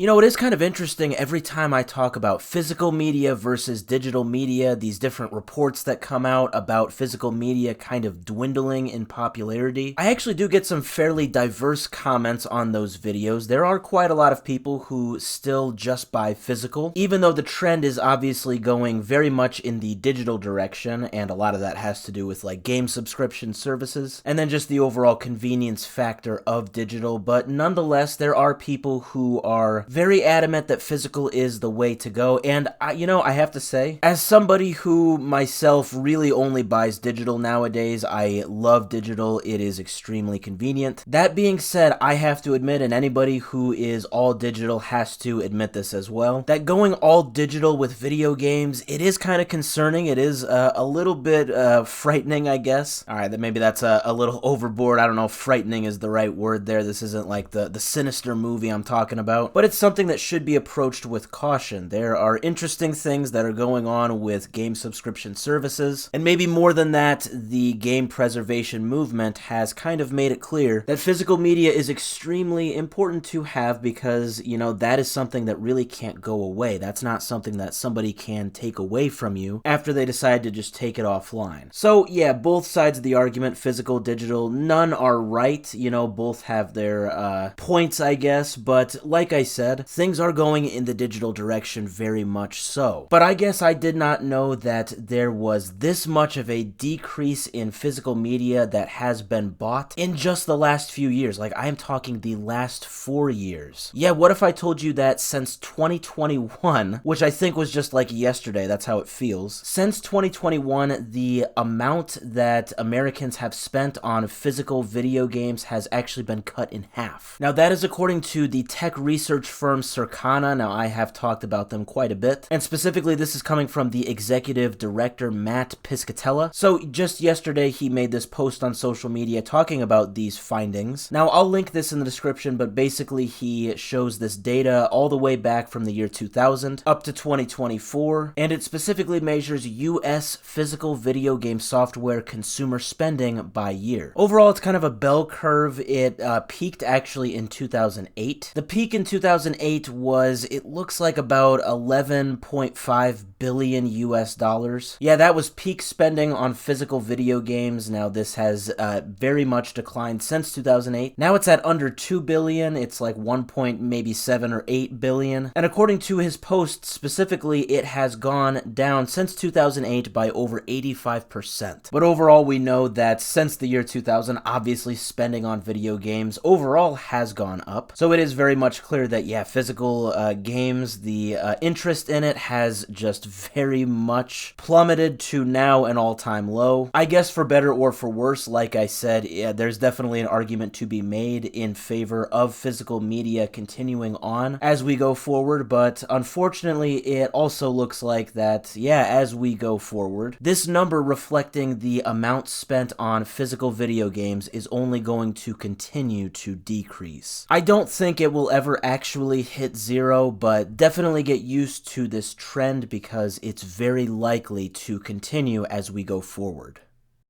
You know, it is kind of interesting every time I talk about physical media versus digital media, these different reports that come out about physical media kind of dwindling in popularity. I actually do get some fairly diverse comments on those videos. There are quite a lot of people who still just buy physical, even though the trend is obviously going very much in the digital direction, and a lot of that has to do with like game subscription services, and then just the overall convenience factor of digital. But nonetheless, there are people who are very adamant that physical is the way to go, and I have to say, as somebody who myself really only buys digital nowadays, I love digital. It is extremely convenient. That being said, I have to admit, and anybody who is all digital has to admit this as well, that going all digital with video games, it is kind of concerning. It is a little bit frightening, I guess. Alright, maybe that's a little overboard. I don't know if frightening is the right word there. This isn't like the sinister movie I'm talking about, but it's something that should be approached with caution. There are interesting things that are going on with game subscription services, and maybe more than that, the game preservation movement has kind of made it clear that physical media is extremely important to have because, that is something that really can't go away. That's not something that somebody can take away from you after they decide to just take it offline. So yeah, both sides of the argument, physical, digital, none are right. Both have their points, I guess, but like I said, things are going in the digital direction very much so. But I guess I did not know that there was this much of a decrease in physical media that has been bought in just the last few years. Like, I am talking the last 4 years. Yeah, what if I told you that since 2021, which I think was just like yesterday, that's how it feels. Since 2021, the amount that Americans have spent on physical video games has actually been cut in half. Now, that is according to the tech research firm Circana. Now, I have talked about them quite a bit, and specifically this is coming from the executive director, Mat Piscatella. So just yesterday, he made this post on social media talking about these findings. Now, I'll link this in the description, but basically he shows this data all the way back from the year 2000 up to 2024, and it specifically measures US physical video game software consumer spending by year. Overall, it's kind of a bell curve. It peaked actually in 2008. The peak in 2008 was, it looks like about 11.5 billion US dollars. Yeah, that was peak spending on physical video games. Now, this has very much declined since 2008. Now it's at under 2 billion. It's like 1 point maybe 7 or 8 billion. And according to his post specifically, it has gone down since 2008 by over 85%. But overall, we know that since the year 2000, obviously spending on video games overall has gone up. So it is very much clear that, yeah, physical games, the interest in it has just very much plummeted to now an all-time low. I guess for better or for worse, like I said, yeah, there's definitely an argument to be made in favor of physical media continuing on as we go forward, but unfortunately, it also looks like that, yeah, as we go forward, this number reflecting the amount spent on physical video games is only going to continue to decrease. I don't think it will ever actually hit zero, but definitely get used to this trend because it's very likely to continue as we go forward.